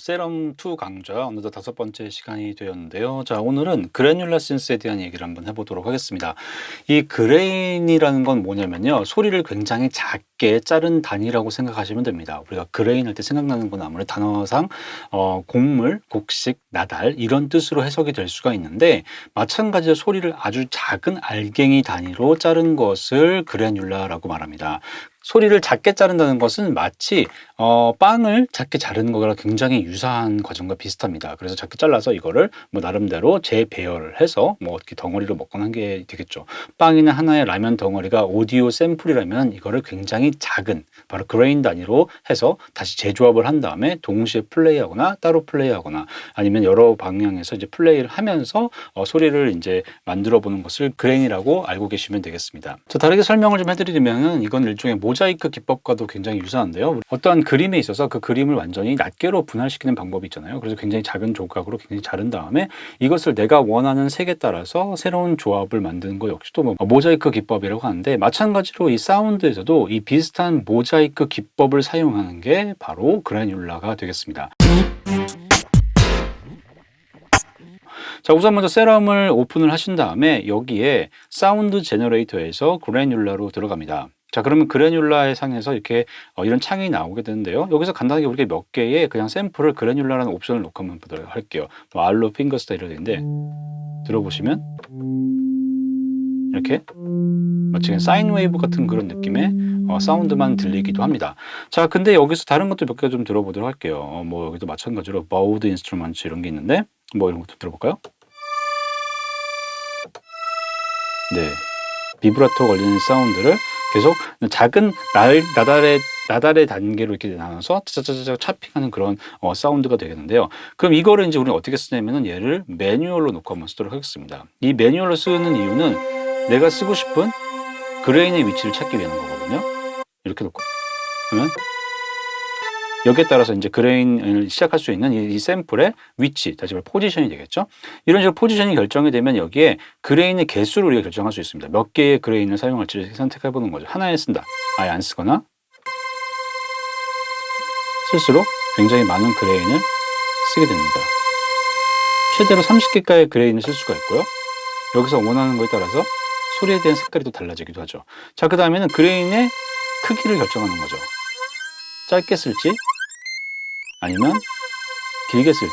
세럼 2 강좌 어느덧 5번째 시간이 되었는데요. 자, 오늘은 그래뉼라 센스에 대한 얘기를 한번 해보도록 하겠습니다. 이 그레인이라는 건 뭐냐면요, 소리를 굉장히 작게 자른 단위라고 생각하시면 됩니다. 우리가 그레인 할 때 생각나는 건 아무래도 단어상 곡물, 곡식, 나달 이런 뜻으로 해석이 될 수가 있는데, 마찬가지로 소리를 아주 작은 알갱이 단위로 자른 것을 그래뉼라라고 말합니다. 소리를 작게 자른다는 것은 마치 빵을 작게 자르는 거랑 굉장히 유사한 과정과 비슷합니다. 그래서 작게 잘라서 이거를 뭐 나름대로 재배열을 해서 뭐 어떻게 덩어리로 먹거나 한 게 되겠죠. 빵이나 하나의 라면 덩어리가 오디오 샘플이라면 이거를 굉장히 작은 바로 그레인 단위로 해서 다시 재조합을 한 다음에 동시에 플레이하거나 따로 플레이하거나 아니면 여러 방향에서 이제 플레이를 하면서 소리를 이제 만들어 보는 것을 그레인이라고 알고 계시면 되겠습니다. 자, 다르게 설명을 좀 해드리면은 이건 일종의 모자이크 기법과도 굉장히 유사한데요. 어떠한 그림에 있어서 그 그림을 완전히 낱개로 분할시키는 방법이 있잖아요. 그래서 굉장히 작은 조각으로 굉장히 자른 다음에 이것을 내가 원하는 색에 따라서 새로운 조합을 만드는 것 역시도 뭐 모자이크 기법이라고 하는데, 마찬가지로 이 사운드에서도 이 비슷한 모자이크 기법을 사용하는 게 바로 그래뉼라가 되겠습니다. 자, 우선 먼저 세럼을 오픈을 하신 다음에 여기에 사운드 제너레이터에서 그래뉼라로 들어갑니다. 자, 그러면 그래뉼라의 상에서 이렇게 이런 창이 나오게 되는데요. 여기서 간단하게 우리가 몇 개의 그냥 샘플을 그래뉼라라는 옵션을 놓고 한번 보도록 할게요. 뭐 알로 핑거 스타일이 되는데, 들어보시면 이렇게 마치 사인 웨이브 같은 그런 느낌의 사운드만 들리기도 합니다. 자, 근데 여기서 다른 것도 몇 개 좀 들어보도록 할게요. 뭐 여기도 마찬가지로 bowed instruments 이런 게 있는데, 뭐 이런 것도 들어볼까요? 네, 비브라토 걸리는 사운드를 계속 작은 나달의 단계로 이렇게 나눠서 차차차차 차핑하는 그런 사운드가 되겠는데요. 그럼 이거를 이제 우리는 어떻게 쓰냐면은 얘를 매뉴얼로 놓고 한번 쓰도록 하겠습니다. 이 매뉴얼로 쓰는 이유는 내가 쓰고 싶은 그레인의 위치를 찾기 위한 거거든요. 이렇게 놓고 그러면 여기에 따라서 이제 그레인을 시작할 수 있는 이 샘플의 위치, 다시 말해 포지션이 되겠죠. 이런 식으로 포지션이 결정이 되면 여기에 그레인의 개수를 우리가 결정할 수 있습니다. 몇 개의 그레인을 사용할지 선택해 보는 거죠. 하나에 쓴다, 아예 안 쓰거나 쓸수록 굉장히 많은 그레인을 쓰게 됩니다. 최대로 30개가의 그레인을 쓸 수가 있고요. 여기서 원하는 거에 따라서 소리에 대한 색깔이 또 달라지기도 하죠. 자, 그 다음에는 그레인의 크기를 결정하는 거죠. 짧게 쓸지 아니면 길게 쓸지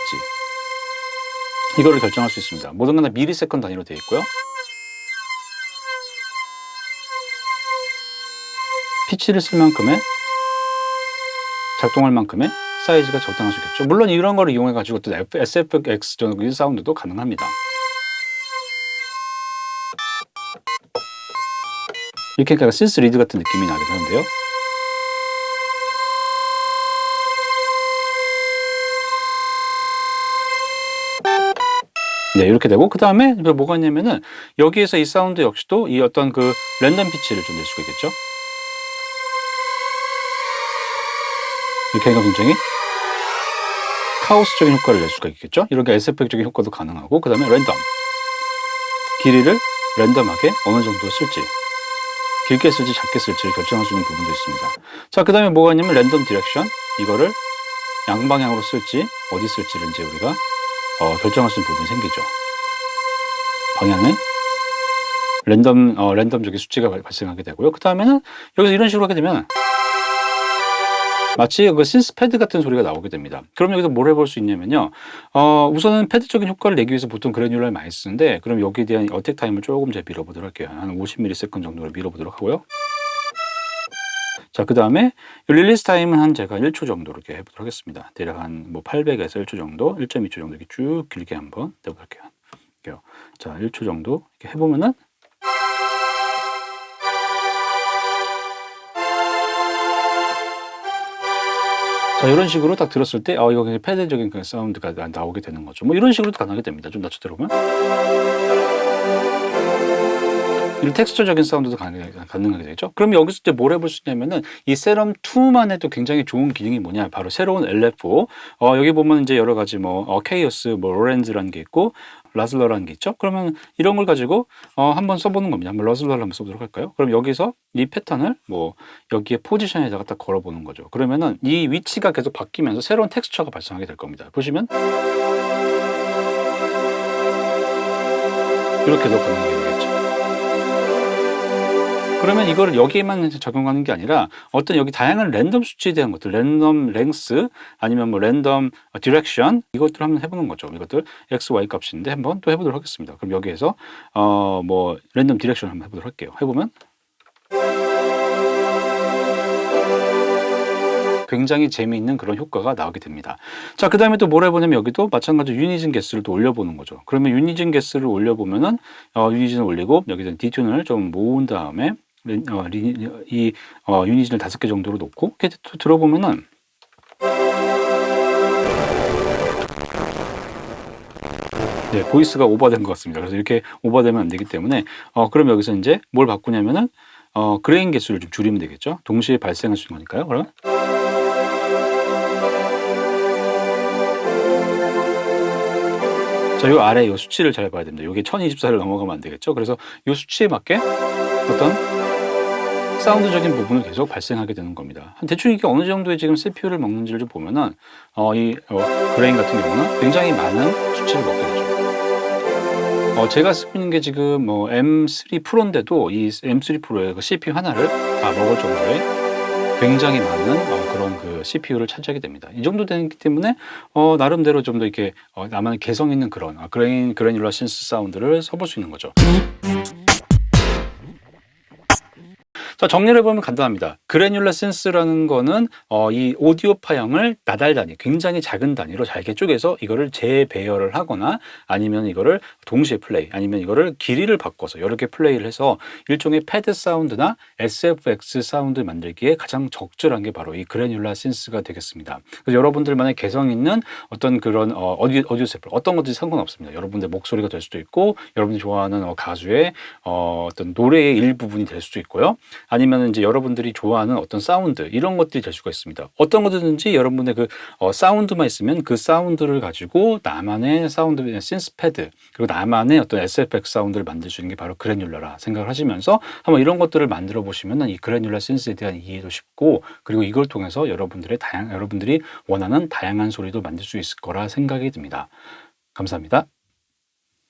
이거를 결정할 수 있습니다. 모든 건 다 미리세컨드 단위로 되어 있고요. 피치를 쓸 만큼의, 작동할 만큼의 사이즈가 적당할 수 있겠죠. 물론 이런 거를 이용해 가지고 또 SFX 정도 사운드도 가능합니다. 이렇게 그러니까 신스 리드 같은 느낌이 나긴 하는데요. 네, 이렇게 되고, 그 다음에 뭐가 있냐면은 여기에서 이 사운드 역시도 이 어떤 그 랜덤 피치를 좀 낼 수가 있겠죠. 이렇게 하니까 굉장히 카오스적인 효과를 낼 수가 있겠죠. 이렇게 SF적인 효과도 가능하고, 그 다음에 랜덤, 길이를 랜덤하게 어느 정도 쓸지, 길게 쓸지 작게 쓸지를 결정할 수 있는 부분도 있습니다. 자, 그 다음에 뭐가 있냐면 랜덤 디렉션, 이거를 양방향으로 쓸지 어디 쓸지를 이제 우리가 결정할 수 있는 부분이 생기죠. 방향에 랜덤적인 수치가 발생하게 되고요. 그 다음에는 여기서 이런 식으로 하게 되면 마치 그 신스 패드 같은 소리가 나오게 됩니다. 그럼 여기서 뭘 해볼 수 있냐면요. 우선은 패드적인 효과를 내기 위해서 보통 그래뉼라를 많이 쓰는데, 그럼 여기에 대한 어택 타임을 조금 제가 밀어보도록 할게요. 한 50ms 정도로 밀어보도록 하고요. 자, 그 다음에 릴리스 타임은 한 제가 1초 정도 이렇게 해보도록 하겠습니다. 대략 한 뭐 800에서 1초 정도, 1.2초 정도 이렇게 쭉 길게 한번 해볼게요. 자, 1초 정도 이렇게 해보면은 자, 이런 식으로 딱 들었을 때 이거 굉장히 패드적인 그 사운드가 나오게 되는 거죠. 뭐 이런 식으로도 가능하게 됩니다. 좀 낮춰 들어보면 이런 텍스처적인 사운드도 가능하게 되죠. 그럼 여기서 이제 뭘 해볼 수 있냐면은 이 세럼 2만 해도 굉장히 좋은 기능이 뭐냐, 바로 새로운 LFO. 여기 보면 이제 여러 가지 뭐 케이오스, 뭐 로렌즈라는 게 있고 라슬러라는 게 있죠. 그러면 이런 걸 가지고 한번 써보는 겁니다. 한번 라슬러를 한번 써보도록 할까요? 그럼 여기서 이 패턴을 뭐 여기에 포지션에다가 딱 걸어보는 거죠. 그러면은 이 위치가 계속 바뀌면서 새로운 텍스처가 발생하게 될 겁니다. 보시면 이렇게도 가능하게 되겠죠. 그러면 이거를 여기에만 적용하는 게 아니라 어떤 여기 다양한 랜덤 수치에 대한 것들, 랜덤 랭스 아니면 뭐 랜덤 디렉션, 이것들 한번 해보는 거죠. 이것들 x, y 값인데 한번 또 해보도록 하겠습니다. 그럼 여기에서 뭐 랜덤 디렉션 한번 해보도록 할게요. 해보면 굉장히 재미있는 그런 효과가 나오게 됩니다. 자, 그 다음에 또 뭘 해보냐면 여기도 마찬가지로 유니즌 개수를 또 올려보는 거죠. 그러면 유니즌 개수를 올려보면은 유니즌을 올리고 여기서 디튠을 좀 모은 다음에 유니즌을 5개 정도로 놓고 이렇게 또 들어보면은 네, 보이스가 오버된 것 같습니다. 그래서 이렇게 오버되면 안 되기 때문에 그럼 여기서 이제 뭘 바꾸냐면은 그레인 개수를 좀 줄이면 되겠죠. 동시에 발생할 수 있는 거니까요. 그러면 자, 요 아래 요 수치를 잘 봐야 됩니다. 요게 1024를 넘어가면 안 되겠죠. 그래서 요 수치에 맞게 어떤 사운드적인 부분을 계속 발생하게 되는 겁니다. 대충 이게 어느 정도의 지금 CPU를 먹는지를 좀 보면은 그레인 같은 경우는 굉장히 많은 수치를 먹게 되죠. 제가 쓰고 있는 게 지금 뭐 M3 프로인데도 이 M3 프로의 그 CPU 하나를 다 먹을 정도의 굉장히 많은 그런 그 CPU를 차지하게 됩니다. 이 정도 되기 때문에 나름대로 좀 더 이렇게 나만의 개성 있는 그런 그래듈러 신스 사운드를 써볼 수 있는 거죠. 자, 정리를 해보면 간단합니다. 그래듈러 센스라는 거는 이 오디오 파형을 나달 단위, 굉장히 작은 단위로 잘게 쪼개서 이거를 재배열을 하거나 아니면 이거를 동시에 플레이, 아니면 이거를 길이를 바꿔서 여러 개 플레이를 해서 일종의 패드 사운드나 SFX 사운드 만들기에 가장 적절한 게 바로 이 그래듈러 센스가 되겠습니다. 그래서 여러분들만의 개성 있는 어떤 그런 오디오 샘플, 어떤 것든지 상관없습니다. 여러분들 목소리가 될 수도 있고, 여러분들이 좋아하는 가수의 어떤 노래의 일부분이 될 수도 있고요. 아니면 이제 여러분들이 좋아하는 어떤 사운드, 이런 것들이 될 수가 있습니다. 어떤 것든지 여러분의 그 사운드만 있으면 그 사운드를 가지고 나만의 사운드 신스 패드, 그리고 나만의 어떤 SFX 사운드를 만들 수 있는 게 바로 그래듈러라 생각을 하시면서 한번 이런 것들을 만들어 보시면 이 그래듈러 신스에 대한 이해도 쉽고, 그리고 이걸 통해서 여러분들이 원하는 다양한 소리도 만들 수 있을 거라 생각이 듭니다. 감사합니다.